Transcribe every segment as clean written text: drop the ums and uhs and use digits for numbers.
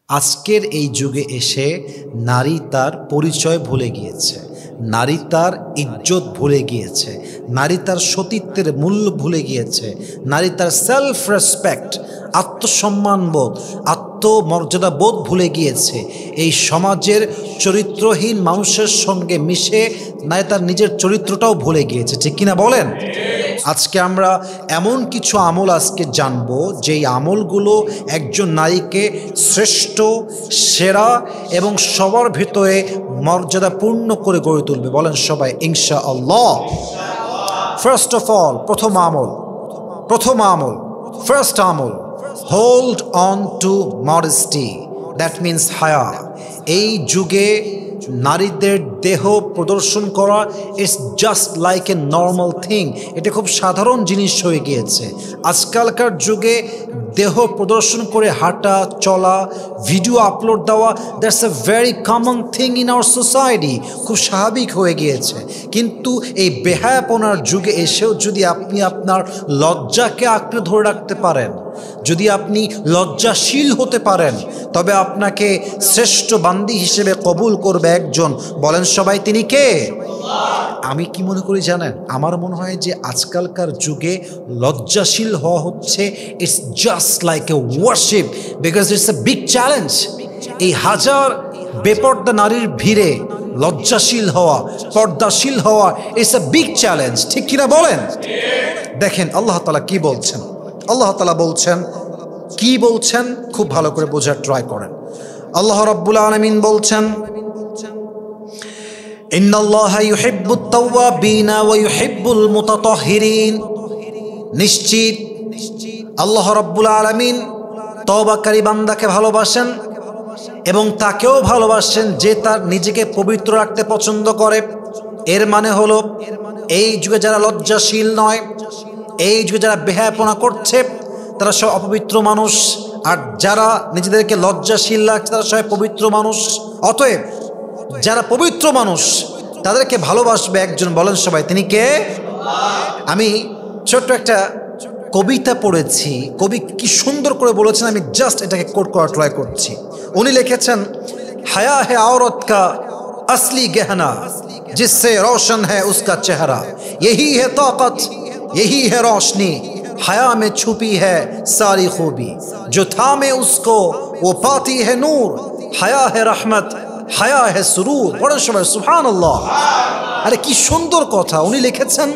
আজকের এই যুগে এসে নারী তার পরিচয় ভুলে গিয়েছে, নারী তার ইজ্জত ভুলে গিয়েছে, নারী তার সতীত্বের মূল্য ভুলে গিয়েছে, নারী তার সেলফ রেসপেক্ট, আত্মসম্মানবোধ, আত্মমর্যাদাবোধ ভুলে গিয়েছে। এই সমাজের চরিত্রহীন মানুষের সঙ্গে মিশে নারী তার নিজের চরিত্রটাও ভুলে গিয়েছে, ঠিক কিনা বলেন? আজকে আমরা এমন কিছু আমল আজকে জানবো যেই আমলগুলো একজন নারীকে শ্রেষ্ঠ, সেরা এবং সবার ভিতরে মর্যাদাপূর্ণ করে গড়ে তুলবে। বলেন সবাই ইনশাআল্লাহ। ফার্স্ট অফ অল, প্রথম আমল, ফার্স্ট আমল, hold on to modesty, that means হায়া। এই যুগে নারীদের দেহ প্রদর্শন করা it's just like a normal thing, এটা খুব সাধারণ জিনিস হয়ে গিয়েছে। আজকালকার যুগে দেহ প্রদর্শন করে হাঁটা চলা, ভিডিও আপলোড দেওয়া, that's a very common thing in our society, খুব স্বাভাবিক হয়ে গিয়েছে। কিন্তু এই বেহায়াপনার যুগে এসেও যদি আপনি আপনার লজ্জাকে আঁকড়ে ধরে রাখতে পারেন, যদি আপনি লজ্জাশীল হতে পারেন, তবে আপনাকে শ্রেষ্ঠ বান্দি হিসেবে কবুল করবে একজন। বলেন সবাই তিনি কে? আমি কি মনে করি জানেন? আমার মনে হয় যে আজকালকার যুগে লজ্জাশীল হওয়া হচ্ছে it's just like A worship, because it's a big challenge. এই হাজার বেপর্দা নারীর ভিড়ে লজ্জাশীল হওয়া, পর্দাশীল হওয়া ইটস এ বিগ চ্যালেঞ্জ, ঠিক কিনা বলেন? দেখেন আল্লাহ তাআলা কি বলছেন। আল্লাহ তাআলা বলছেন, কি বলছেন খুব ভালো করে বোঝার ট্রাই করেন। আল্লাহ রাব্বুল আলামিন বলছেন, ইন্নাল্লাহা ইউহিব্বুত তাওয়াবিনা ওয়া ইউহিব্বুল মুতাতাহহিরিন। নিশ্চিত আল্লাহ রাব্বুল আলামিন তওবাকারী বান্দাকে ভালোবাসেন এবং তাকেও ভালোবাসেন যে তার নিজেকে পবিত্র রাখতে পছন্দ করে। এর মানে হলো এই যুগে যারা লজ্জাশীল নয়, এই যুগে যারা বেহায়াপনা করছে, তারা সব অপবিত্র মানুষ, আর যারা নিজেদেরকে লজ্জাশীল লাগছে তারা সবাই পবিত্র মানুষ। অতএব যারা পবিত্র মানুষ তাদেরকে ভালোবাসবে একজন। বলেন সবাই তিনি কে? আমি ছোট্ট একটা কবিতা পড়েছি, কবি কি সুন্দর করে বলেছেন, আমি জাস্ট এটাকে কোট করার ট্রাই করছি। উনি লিখেছেন, হায়া হে औरत का असली गहना जिससे रोशन है उसका चेहरा, यही है ताकत यही है रोशनी, हया में छुपी है सारी खूबी, जो थामे उसको वो पाती है नूर, हया है रहमत হায়া হে সুরুর। পড়েন সবাই সুবহানাল্লাহ। আরে কি সুন্দর কথা! উনি লিখেছেন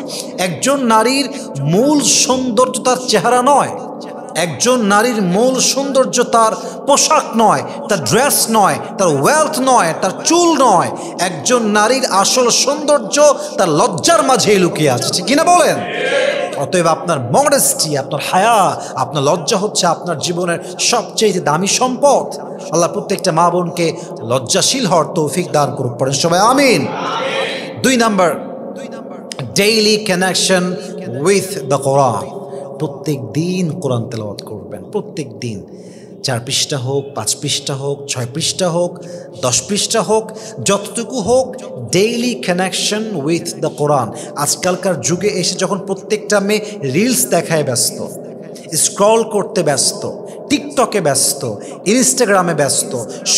একজন নারীর মূল সৌন্দর্য তার চেহারা নয়, একজন নারীর মূল সৌন্দর্য তার পোশাক নয়, তার ড্রেস নয়, তার ওয়েলথ নয়, তার চুল নয়। একজন নারীর আসল সৌন্দর্য তার লজ্জার মাঝে লুকিয়ে আছে, ঠিক কিনা বলেন? অতএব আপনার মডেস্টি, আপনার হায়া, আপনার লজ্জা হচ্ছে আপনার জীবনের সবচেয়ে দামি সম্পদ। আল্লাহ প্রত্যেকটা মা বোনকে লজ্জাশীল হওয়ার তৌফিক দান করুক। পড়েন সবাই আমিন। 2 number, daily connection with the Quran. প্রত্যেক দিন কোরআন তেলাওয়াত করবেন, প্রত্যেক দিন। 4 পৃষ্ঠা হোক, 5 পৃষ্ঠা হোক, 6 পৃষ্ঠা হোক, 10 পৃষ্ঠা হোক, যতটুকু হোক, ডেইলি কানেকশন উইথ দ্য কোরআন। আজকালকার যুগে এসে যখন প্রত্যেকটা মেয়ে রিলস দেখায় ব্যস্ত, স্ক্রল করতে ব্যস্ত, টিকটকে ব্যস্ত, ইনস্টাগ্রামে ব্যস্ত,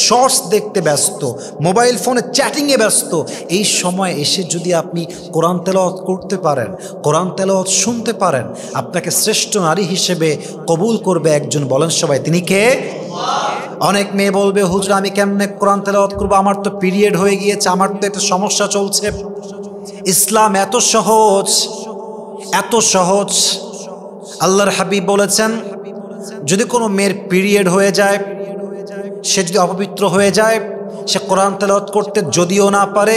শর্টস দেখতে ব্যস্ত, মোবাইল ফোনে চ্যাটিংয়ে ব্যস্ত, এই সময় এসে যদি আপনি কোরআন তেলাওয়াত করতে পারেন, কোরআন তেলাওয়াত শুনতে পারেন, আপনাকে শ্রেষ্ঠ নারী হিসেবে কবুল করবে একজন। বলেন সবাই তিনি কে? অনেক মেয়ে বলবে, হুজুর আমি কেমনে কোরআন তেলাওয়াত করবো, আমার তো পিরিয়ড হয়ে গিয়েছে, আমার তো একটা সমস্যা চলছে। ইসলাম এত সহজ, এত সহজ। আল্লাহর হাবিব বলেছেন, যদি কোনো মেয়ের পিরিয়ড হয়ে যায়, সে যদি অপবিত্র হয়ে যায়, সে কোরআন তেলাওয়াত করতে যদিও না পারে,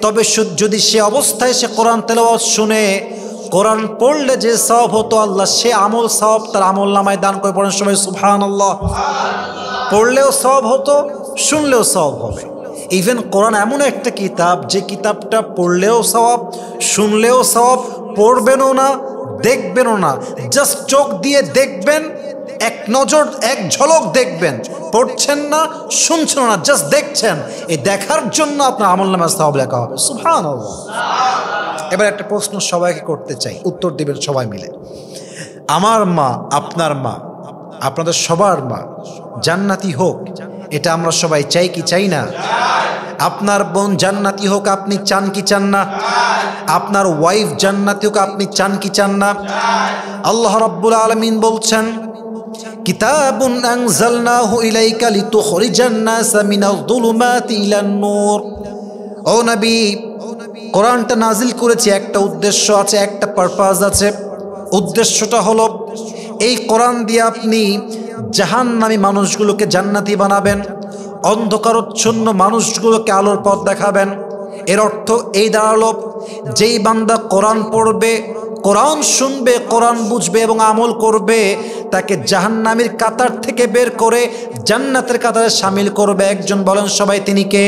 তবে যদি সে অবস্থায় সে কোরআন তেলাওয়াত শুনে, কোরআন পড়লে যে সওয়াব হতো আল্লাহ সে আমল সওয়াব তার আমল নামায় দান করে। পড়েন সবাই সুবহানাল্লাহ। পড়লেও সওয়াব হতো, শুনলেও সওয়াব হবে। ইভেন কোরআন এমন একটা কিতাব যে কিতাবটা পড়লেও সওয়াব, শুনলেও সওয়াব, পড়বেনও না, দেখবেনও না, জাস্ট চোখ দিয়ে দেখবেন, এক নজর এক ঝলক দেখবেন, পড়ছেন না, শুনছেন না, জাস্ট দেখছেন। এই দেখার জন্য আপনার আমলনামায় সওয়াব লেখা হবে। সুবহানাল্লাহ। এবার একটা প্রশ্ন সবাইকে করতে চাই, উত্তর দিবেন সবাই মিলে। আমার মা, আপনার মা, আপনাদের সবার মা জান্নাতি হোক, এটা আমরা সবাই চাই কি চাই না? আপনার বোন জান্নাতি হোক আপনি চান কি চান না? আপনার ওয়াইফ জান্নাতি হোক আপনি চান কি চান না? আল্লাহ রাব্বুল আলামিন বলছেন, কিতাবুন আনজালনাহু ইলাইকা লিতুখরিজান নাসা মিনাল যুলুমাতি ইলান নূর। ও নবী, কোরআনটা নাজিল করেছি, একটা উদ্দেশ্য আছে, একটা পারপাস আছে। উদ্দেশ্যটা হলো এই কোরআন দিয়ে আপনি জাহান্নামী মানুষগুলোকে জান্নাতি বানাবেন, অন্ধকারচ্ছন্ন মানুষগুলোকে আলোর পথ দেখাবেন। এর অর্থ এই দাঁড়ালো, যেই বান্দা কোরআন পড়বে, কোরআন শুনবে, কোরআন বুঝবে এবং আমল করবে, তাকে জাহান্নামীর কাতার থেকে বের করে জান্নাতের কাতারে শামিল করবে একজন। বলেন সবাই তিনি কে?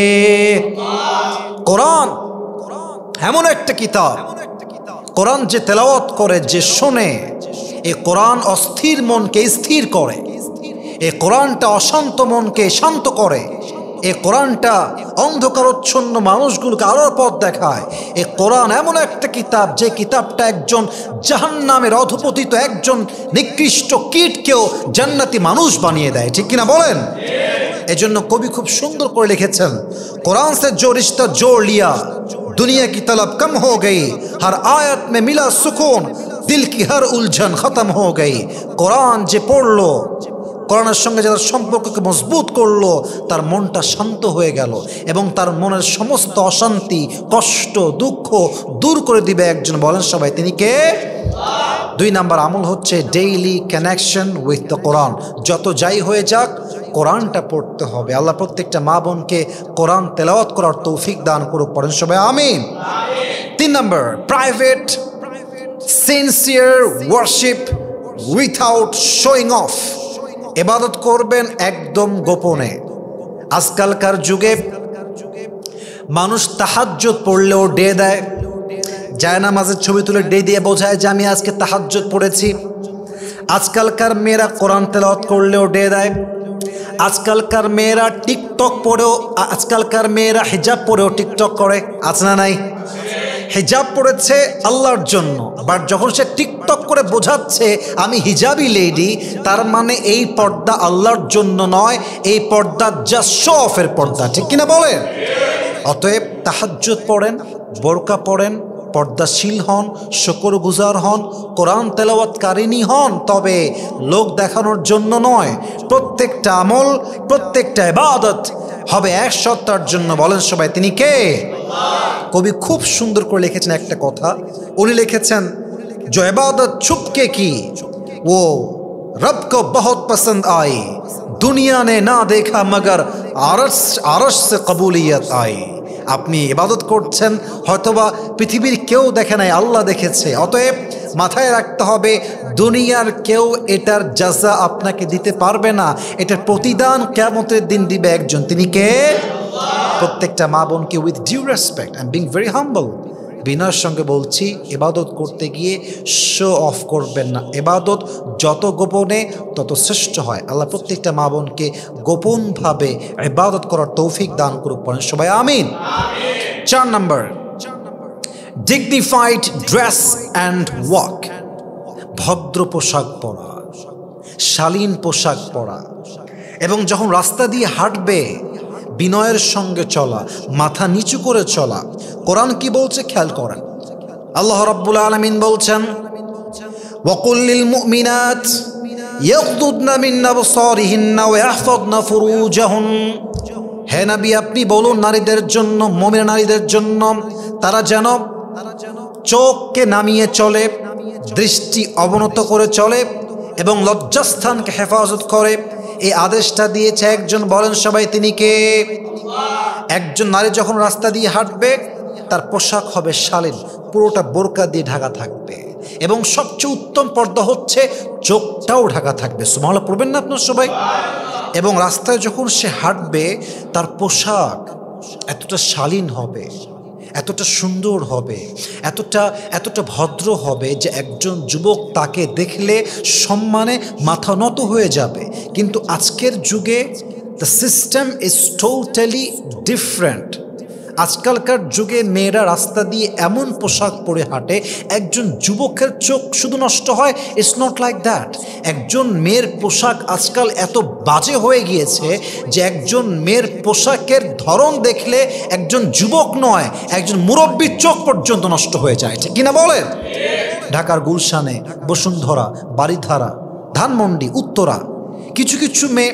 কোরআন এমন একটা কিতাব, কোরআন যে তেলাওয়াত করে, যে শোনে, এই কোরআন অস্থির মনকে স্থির করে, এই কোরআনটা অশান্ত মনকে শান্ত করে, এই কোরআনটা অন্ধকারচ্ছন্ন মানুষগুলোকে আলোর পথ দেখায়। এই কোরআন এমন একটা কিতাব, যে কিতাবটা একজন জাহান্নামের অধপতিত একজন নিকৃষ্ট কীটকেও জান্নাতি মানুষ বানিয়ে দেয়। ঠিক কিনা বলেন? এজন্য কবি খুব সুন্দর করে লিখেছেন, कुरान से जो रिश्ता जोड़ लिया दुनिया की तलब कम हो गई, हर आयत में मिला सुकून, दिल की हर उलझन खत्म हो गई। कुरान যে পড়লো, কোরআনের সঙ্গে যারা সম্পর্ককে মজবুত করলো, তার মনটা শান্ত হয়ে গেল এবং তার মনের সমস্ত অশান্তি, কষ্ট, দুঃখ দূর করে দিবে একজন। বলেন সবাই তিনি কে? 2 নাম্বার আমল হচ্ছে ডেইলি কানেকশন উইথ দ্য কোরআন। যত যাই হয়ে যাক, কোরআনটা পড়তে হবে। আল্লাহ প্রত্যেকটা মা বোনকে কোরআন তেলাওয়াত করার তৌফিক দান করুক। পড়েন সবাই আমিন। 3 number, private sincere worship without showing off. ইবাদত করবেন একদম গোপনে। আজকালকার যুগে মানুষ তাহাজ্জুদ পড়লেও ডে দেয়, জায়নামাজের ছবি তুলে ডে দিয়ে বোঝায় যে আমি আজকে তাহাজ্জুদ পড়েছি। আজকালকার মেয়েরা কোরআন তেলাওয়াত করলেও ডে দেয়। আজকালকার মেয়েরা টিকটক পড়েও, আজকালকার মেয়েরা হিজাব পরেও টিকটক করে, আছে না নাই? হিজাব পড়েছে আল্লাহর জন্য, বাট যখন সে টিকটক করে বোঝাচ্ছে আমি হিজাবি লেডি, তার মানে এই পর্দা আল্লাহর জন্য নয়, এই পর্দা জাস্ট শো অফের পর্দা। ঠিক কিনা বলেন? অতএব তাহাজ্জুদ পড়েন, বোরকা পড়েন, পর্দাশীল হন, শুকরগুজার হন, কোরআন তেলাওয়াতকারিনী হন, তবে লোক দেখানোর জন্য নয়। প্রত্যেকটা আমল, প্রত্যেকটা ইবাদত হবে এক সত্তার জন্য। বলেন সবাই তিনি কে? কবি খুব সুন্দর করে লিখেছেন একটা কথা। উনি লিখেছেন, जो इबादत छुपके की वो रब को बहुत पसंद आई, दुनिया ने ना देखा मगर आरश से कबूलियत आई। আপনি ইবাদত করছেন, হয়তোবা পৃথিবীর কেউ দেখে নাই, আল্লাহ দেখেছে। অতএব মাথায় রাখতে হবে, দুনিয়ার কেউ এটার জাযা আপনাকে দিতে পারবে না, এটার প্রতিদান কিয়ামতের দিন দিবে একজন। তিনি কে? প্রত্যেকটা মা বোনকে with due respect I am being very humble, বিনয়ের সঙ্গে বলছি, ইবাদত করতে গিয়ে শো অফ করবেন না। ইবাদত যত গোপনে তত শ্রেষ্ঠ হয়। আল্লাহ প্রত্যেকটা মা বোনকে গোপনভাবে ইবাদত করার তৌফিক দান করুক। পড়েন সবাই আমিন। 4 number, dignified dress and walk. ভদ্র পোশাক পরা, শালীন পোশাক পরা, এবং যখন রাস্তা দিয়ে হাঁটবে বিনয়ের সঙ্গে চলা, মাথা নিচু করে চলা। কোরআন কি বলছে খেয়াল করেন। আল্লাহ রাব্বুল আলামিন বলছেন, ওয়াকুল লিল মুমিনাত ইয়াগদুদনা মিন আবসারিহিন্না ওয়া ইয়াহফাযনা ফুরুজাহুন। হে নবী, আপনি বলুন নারীদের জন্য, মুমিনা নারীদের জন্য, তারা যেন চোখকে নামিয়ে চলে, দৃষ্টি অবনত করে চলে এবং লজ্জাস্থানকে হেফাজত করে। এই আদেশটা দিয়েছে একজন। বলেন সবাই তিনি কে? একজন নারী যখন রাস্তা দিয়ে হাঁটবে, তার পোশাক হবে শালীন, পুরোটা বোরকা দিয়ে ঢাকা থাকবে, এবং সবচেয়ে উত্তম পর্দা হচ্ছে চোখটাও ঢাকা থাকবে। সুবহানাল্লাহ পড়বেন না আপনার সবাই? এবং রাস্তায় যখন সে হাঁটবে, তার পোশাক এতটা শালীন হবে, এতটা সুন্দর হবে, এতটা ভদ্র হবে যে একজন যুবক তাকে দেখলে সম্মানে মাথা নত হয়ে যাবে। কিন্তু আজকের যুগে the system is totally different. আজকালকার যুগে মেয়েরা রাস্তা দিয়ে এমন পোশাক পরে হাঁটে, একজন যুবকের চোখ শুধু নষ্ট হয়। It's not like that. একজন মেয়ের পোশাক আজকাল এত বাজে হয়ে গিয়েছে যে একজন মেয়ের পোশাকের ধরন দেখলে একজন যুবক নয়, একজন মুরব্বীর চোখ পর্যন্ত নষ্ট হয়ে যায়, ঠিক কিনা বলেন? ঢাকার গুলশানে, বসুন্ধরা, বারিধারা, ধানমন্ডি, উত্তরা কিছু কিছু মেয়ে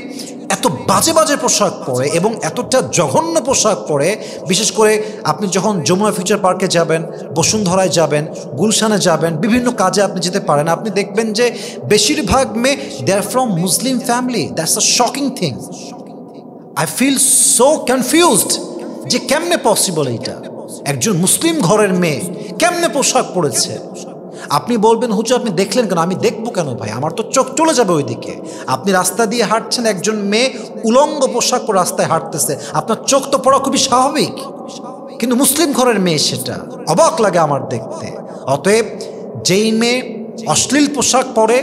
এত বাজে বাজে পোশাক পরে এবং এতটা জঘন্য পোশাক পরে। বিশেষ করে আপনি যখন যমুনা ফিউচার পার্কে যাবেন, বসুন্ধরায় যাবেন, গুলশানে যাবেন, বিভিন্ন কাজে আপনি যেতে পারেন, আপনি দেখবেন যে বেশিরভাগ মেয়ে they are from Muslim family. That's a shocking thing. I feel so confused যে কেমনে পসিবল এইটা, একজন মুসলিম ঘরের মেয়ে কেমনে পোশাক পরেছে। আপনি বলবেন হুজুর আপনি দেখলেন কেন? আমি দেখবো কেন ভাই, আমার তো চোখ চলে যাবে ওইদিকে। আপনি রাস্তা দিয়ে হাঁটছেন, একজন মেয়ে উলঙ্গ পোশাক পরে রাস্তায় হাঁটতেছে, আপনার চোখ তো পড়া খুবই স্বাভাবিক, কিন্তু মুসলিম ঘরের মেয়ে সেটা অবাক লাগে আমার দেখতে। অতএব যেই মেয়ে অশ্লীল পোশাক পরে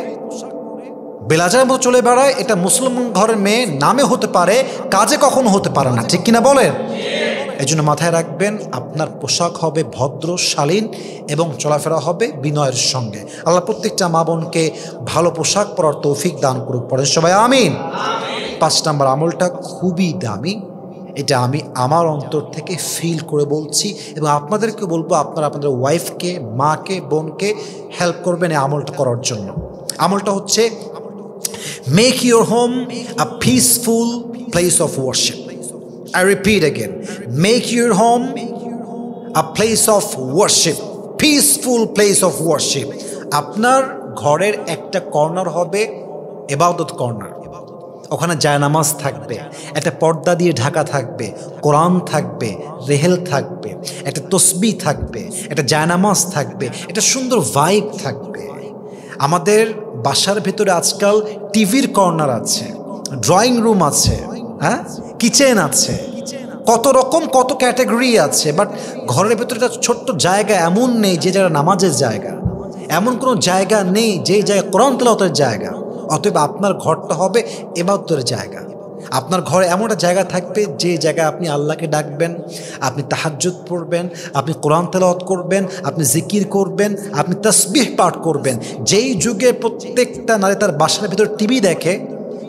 বেলাজার মতো চলে বেড়ায়, এটা মুসলিম ঘরের মেয়ে নামে হতে পারে, কাজে কখনো হতে পারে না, ঠিক কিনা বলেন? এই জন্য মাথায় রাখবেন, আপনার পোশাক হবে ভদ্র, শালীন এবং চলাফেরা হবে বিনয়ের সঙ্গে। আল্লাহ প্রত্যেকটা মা বোনকে ভালো পোশাক পরার তৌফিক দান করুক, পড়েন সবাই আমিন। 5 নম্বর আমলটা খুবই দামি, এটা আমি আমার অন্তর থেকে ফিল করে বলছি এবং আপনাদেরকে বলবো আপনারা আপনাদের ওয়াইফকে, মাকে, বোনকে হেল্প করবেন এই আমলটা করার জন্য। আমলটা হচ্ছে make your home a peaceful place of worship. I repeat again, make your home a place of worship, peaceful place of worship. আপনার ঘরের একটা কর্নার হবে ইবাদত কর্নার। ওখানে জায়নামাজ থাকবে, একটা পর্দা দিয়ে ঢাকা থাকবে, কোরআন থাকবে, রেহেল থাকবে, একটা তসবিহ থাকবে, একটা জায়নামাজ থাকবে, একটা সুন্দর ভাইব থাকবে। আমাদের বাসার ভেতরে আজকাল টিভির কর্নার আছে, ড্রয়িং রুম আছে, হ্যাঁ, কিচেন আছে, কত রকম কত ক্যাটাগরি আছে, বাট ঘরের ভেতরে একটা ছোট্ট জায়গা এমন নেই যে যারা নামাজের জায়গা, এমন কোনো জায়গা নেই যে জায়গা কোরআন তেলাওয়াতের জায়গা। অতএব আপনার ঘরটা হবে ইবাদতের জায়গা। আপনার ঘরে এমন একটা জায়গা থাকবে যে জায়গায় আপনি আল্লাহকে ডাকবেন, আপনি তাহাজ্জুদ পড়বেন, আপনি কোরআন তেলাওয়াত করবেন, আপনি জিকির করবেন, আপনি তাসবিহ পাঠ করবেন। যেই যুগে প্রত্যেকটা নারী তার বাসার ভেতর টিভি দেখে,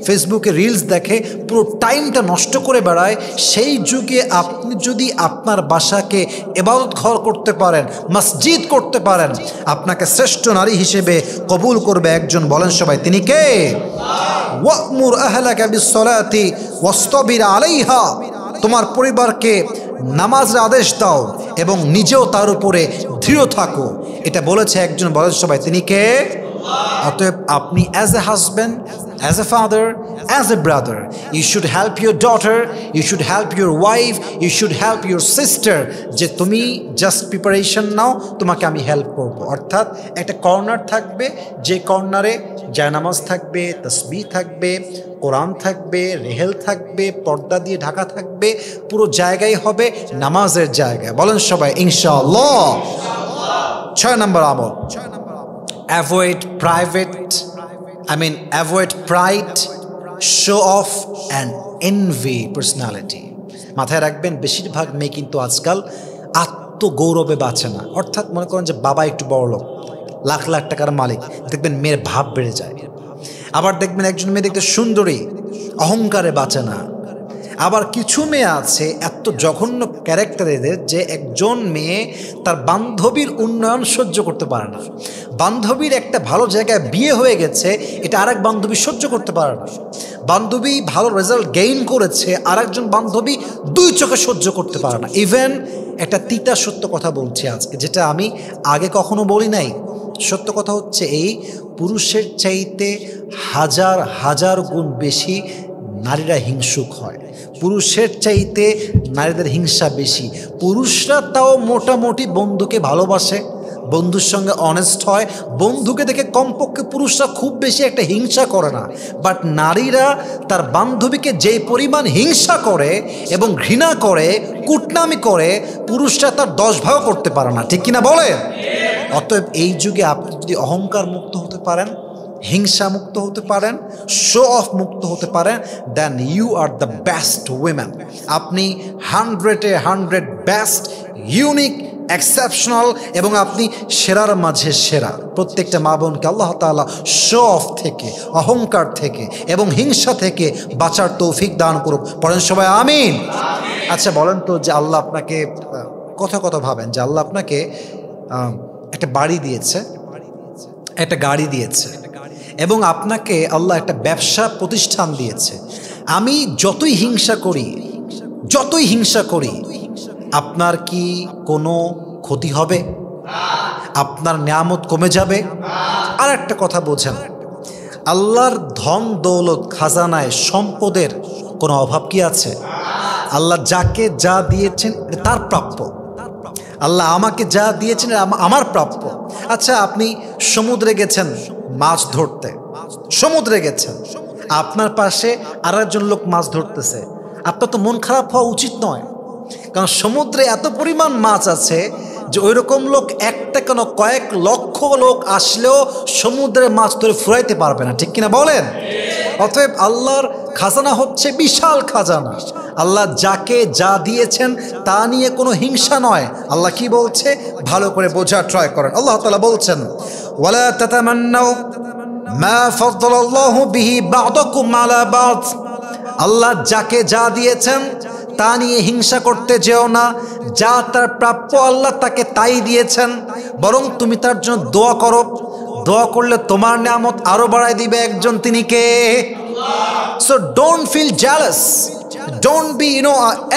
ফেসবুকে রিলস দেখে, পুরো টাইমটা নষ্ট করে বেড়ায়, সেই যুগে আপনি যদি আপনার বাসাকে ইবাদত ঘর করতে পারেন, মসজিদ করতে পারেন, আপনাকে শ্রেষ্ঠ নারী হিসেবে কবুল করবে একজন, বলেন সবাই তিনি কে? ওয়া'মুর আহলাকা বিস-সালাতি ওয়াসতাবির আলাইহা। তোমার পরিবারকে নামাজের আদেশ দাও এবং নিজেও তার উপরে দৃঢ় থাকো, এটা বলেছে একজন, বলেন সবাই তিনি কে? অতএব আপনি as a husband, as a father, as a brother, you should help your daughter, you should help your wife, you should help your sister, যে তুমি জাস্ট প্রিপারেশন নাও, তোমাকে আমি হেল্প করব। অর্থাৎ একটা কর্নার থাকবে, যে কর্নারে জায়নামাজ থাকবে, তাসবিহ থাকবে, কোরআন থাকবে, রেহেল থাকবে, পর্দা দিয়ে ঢাকা থাকবে, পুরো জায়গায় হবে নামাজের জায়গা, বলেন সবাই ইনশাআল্লাহ। 6 নম্বর আমল, avoid pride, show off and envy personality. মাথায় রাখবেন, বেশিরভাগ মেয়ে কিন্তু আজকাল আত্মগৌরবে বাঁচে না। অর্থাৎ মনে করেন যে বাবা একটু বড় লোক, লাখ লাখ টাকার মালিক, দেখবেন মেয়ের ভাব বেড়ে যায়। আবার দেখবেন একজন মেয়ে দেখতে সুন্দরী, অহংকারে বাঁচে না। আবার কিছু মেয়ে আছে এত জঘন্য ক্যারেক্টার এদের যে একজন মেয়ে তার বান্ধবীর উন্নয়ন সহ্য করতে পারে না। বান্ধবীর একটা ভালো জায়গায় বিয়ে হয়ে গেছে, এটা আরেক বান্ধবী সহ্য করতে পারে না। বান্ধবী ভালো রেজাল্ট গেইন করেছে, আরেকজন বান্ধবী 2 চোখে সহ্য করতে পারে না। ইভেন একটা তিতা সত্য কথা বলছি আজকে, যেটা আমি আগে কখনো বলি নাই। সত্য কথা হচ্ছে এই, পুরুষের চাইতে হাজার হাজার গুণ বেশি নারীরা হিংসুক হয়। পুরুষের চাইতে নারীদের হিংসা বেশি। পুরুষরা তাও মোটামুটি বন্ধুকে ভালোবাসে, বন্ধুর সঙ্গে অনেস্ট হয়, বন্ধুকে দেখে কমপক্ষে পুরুষরা খুব বেশি একটা হিংসা করে না। বাট নারীরা তার বান্ধবীকে যে পরিমাণ হিংসা করে এবং ঘৃণা করে, কুটনামি করে, পুরুষরা তার 10 ভাগ করতে পারে না, ঠিক কিনা বলে? অতএব এই যুগে আপনি যদি অহংকার মুক্ত হতে পারেন, হিংসা মুক্ত হতে পারেন, শো অফ মুক্ত হতে পারেন, then you are the best women. আপনি 100-এ 100 বেস্ট, ইউনিক, এক্সেপশনাল এবং আপনি সেরার মাঝে সেরা। প্রত্যেকটা মা বোনকে আল্লাহ তাআলা শো অফ থেকে, অহংকার থেকে এবং হিংসা থেকে বাঁচার তৌফিক দান করুক। পড়েন সবাই আমিন। আচ্ছা বলেন তো যে আল্লাহ আপনাকে কথা ভাবেন যে আল্লাহ আপনাকে একটা বাড়ি দিয়েছে, একটা গাড়ি দিয়েছে এবং আপনাকে আল্লাহ একটা ব্যবসা প্রতিষ্ঠান দিয়েছে। আমি যতই হিংসা করি আপনার কি কোনো ক্ষতি হবে? আপনার নিয়ামত কমে যাবে? আর একটা কথা বোঝেন, আল্লাহর ধন দৌলত খাজানায় সম্পদের কোনো অভাব কি আছে? আল্লাহ যাকে যা দিয়েছেন তার প্রাপ্য। আল্লাহ আমাকে যা দিয়েছেন আমার প্রাপ্য। আচ্ছা আপনি সমুদ্রে গেছেন মাছ ধরতে, সমুদ্রে গেছেন, আপনার পাশে আর একজন লোক মাছ ধরতেছে, আপনার তো মন খারাপ হওয়া উচিত নয়, কারণ সমুদ্রে এত পরিমাণ মাছ আছে যে ওই রকম লোক একটা কেন কয়েক লক্ষ লোক আসলেও সমুদ্রে মাছ ধরে ফুরাইতে পারবে না, ঠিক কিনা বলেন? অতএব আল্লাহর খাজানা হচ্ছে বিশাল খাজানা। আল্লাহ যাকে যা দিয়েছেন তা নিয়ে কোনো হিংসা নয়। আল্লাহ কি বলছে ভালো করে বোঝার ট্রাই করেন। আল্লাহ তাআলা বলছেন ওয়ালা তাতামান্নাউ মা ফাদ্দালাল্লাহু বিহি বা'দাকুম আলা বা'দ। আল্লাহ যাকে যা দিয়েছেন তা নিয়ে হিংসা করতে যেও না। যা তার প্রাপ্য আল্লাহ তাকে তাই দিয়েছেন, বরং তুমি তার জন্য দোয়া করো। দোয়া করলে তোমার নিয়ামত আরো বাড়ায় দিবে একজন, তিনি কে? So don't feel jealous, don't be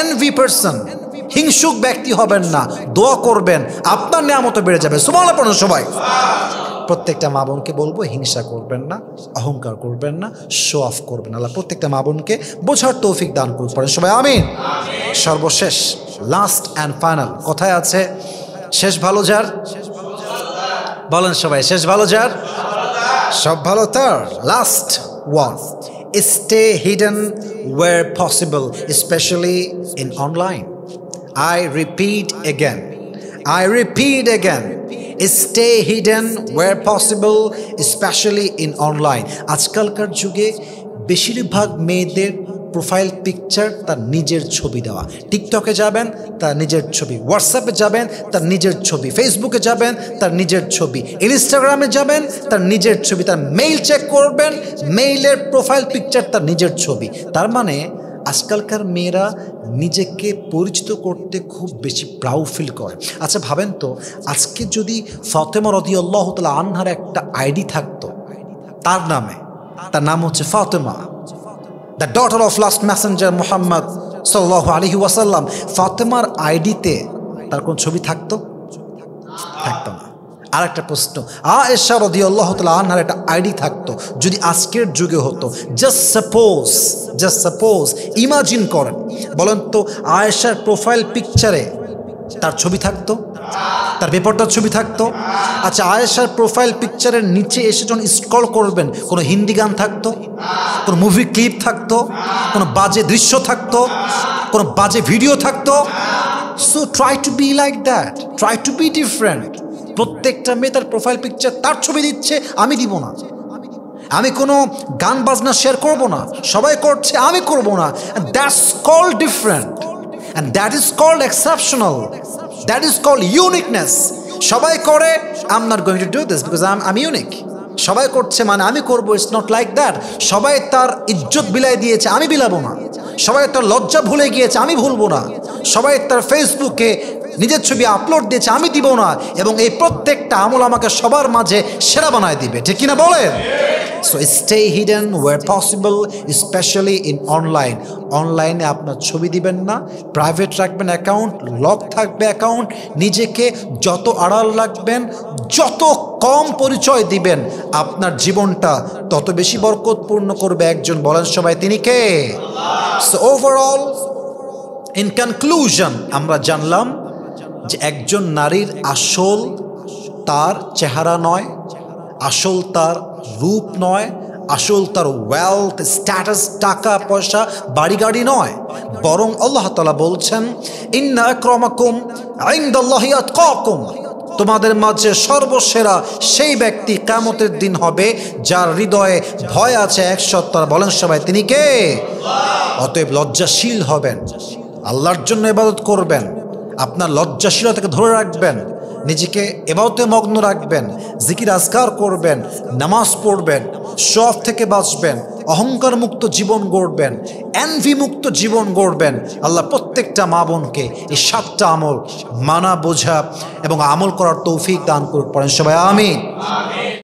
envy person. হিংসুক ব্যক্তি হবেন না, দোয়া করবেন, আপনার নিয়ামত বেড়ে যাবে। সুবহানাল্লাহ পড়ুন সবাই। প্রত্যেকটা মা বোনকে বলবো হিংসা করবেন না, অহংকার করবেন না, শো অফ করবেন না। আল্লাহ প্রত্যেকটা মা বোনকে বোঝার তৌফিক দান করুন। পড়েন সবাই আমিন। সর্বশেষ, লাস্ট অ্যান্ড ফাইনাল কথায় আছে, শেষ ভালো যার, বলেন সবাই, শেষ ভালো যার, সব ভালো তার। Last one, stay hidden where possible, especially in online. I repeat again, stay hidden where possible, especially in online. আজকালকার যুগে বেশিরভাগ মেয়েদের প্রোফাইল পিকচার তার নিজের ছবি দেওয়া। টিকটকে যাবেন তার নিজের ছবি, হোয়াটসঅ্যাপে যাবেন তার নিজের ছবি, ফেসবুকে যাবেন তার নিজের ছবি, ইনস্টাগ্রামে যাবেন তার নিজের ছবি, তার মেইল চেক করবেন, মেইলের প্রোফাইল পিকচার তার নিজের ছবি। তার মানে আজকালকার মেয়েরা নিজেকে পরিচিত করতে খুব বেশি প্রাউড ফিল করে। আচ্ছা ভাবেন তো, আজকে যদি ফাতেমা রাদিয়াল্লাহু তাআলা আনহার একটা আইডি থাকতো তার নামে, তার নাম হচ্ছে Fatema, the daughter of last Messenger Muhammad সাল্লাল্লাহু আলাইহি ওয়াসাল্লাম, ফাতেমার আইডিতে তার কোন ছবি থাকতো? থাকতো না। আর একটা প্রশ্ন, আয়েশা রাদিয়াল্লাহু তাআলা আনহার একটা আইডি থাকতো, যদি আজকের যুগে হতো, জাস্ট সাপোজ ইমাজিন করেন, বলেন তো আয়েশার প্রোফাইল পিকচারে তার ছবি থাকতো? তার পেপারটার ছবি থাকতো? আচ্ছা আয়েশার প্রোফাইল পিকচারের নিচে এসে যখন স্ক্রল করবেন কোনো হিন্দি গান থাকতো, কোনো মুভি ক্লিপ থাকতো, কোনো বাজে দৃশ্য থাকতো, কোনো বাজে ভিডিও থাকতো? So try to be like that, try to B different. প্রত্যেকটা মেয়ে তার প্রোফাইল পিকচার তার ছবি দিচ্ছে, আমি দিব না। আমি কোনো গান বাজনা শেয়ার করব না, সবাই করছে আমি করব না। That's called different and that is called exceptional, that is called uniqueness. সবাই করে, I'm not going to do this because I'm unique. সবাই করছে মানে আমি করব, it's not like that. সবাই তার ইজ্জত বিলাই দিয়েছে, আমি বিলাবো না। সবাই তার লজ্জা ভুলে গিয়েছে, আমি ভুলবো না। সবাই তার ফেসবুকে নিজের ছবি আপলোড দিয়েছে, আমি দিব না। এবং এই প্রত্যেকটা আমল আমাকে সবার মাঝে সেরা বানায় দিবে, ঠিক কিনা বলেন? So stay hidden where possible, especially in online. অনলাইনে আপনার ছবি দিবেন না, প্রাইভেট রাখবেন অ্যাকাউন্ট, লক থাকবে অ্যাকাউন্ট। নিজেকে যত আড়াল রাখবেন, যত কম পরিচয় দিবেন, আপনার জীবনটা তত বেশি বরকতপূর্ণ করবে একজন, বলেন সবাই তিনি কে? So overall, in conclusion, আমরা জানলাম যে একজন নারীর আসল তার চেহারা নয়, আসল তার রূপ নয়, আসল তার ওয়েলথ, স্ট্যাটাস, টাকা পয়সা, বাড়ি গাড়ি নয়, বরং আল্লাহ তাআলা বলছেন ইন্না আকরামাকুম ইনদাল্লাহি আতকাকুম। তোমাদের মাঝে সর্বসেরা সেই ব্যক্তি কিয়ামতের দিন হবে যার হৃদয়ে ভয় আছে এক সত্তার। বলেন সবাই, তিনি কে? অতএব লজ্জাশীল হবেন, আল্লাহর জন্য ইবাদত করবেন, আপনার লজ্জাশীলতাকে ধরে রাখবেন, নিজেকে ইবাদতে মগ্ন রাখবেন, জিকির আজকার করবেন, নামাজ পড়বেন, শখ থেকে বাঁচবেন, অহংকার মুক্ত জীবন গড়বেন, এনভি মুক্ত জীবন গড়বেন। আল্লাহ প্রত্যেকটা মা বোনকে এই 7টা আমল মানা, বোঝা এবং আমল করার তৌফিক দান করুন। পড়েন সবাই আমিন।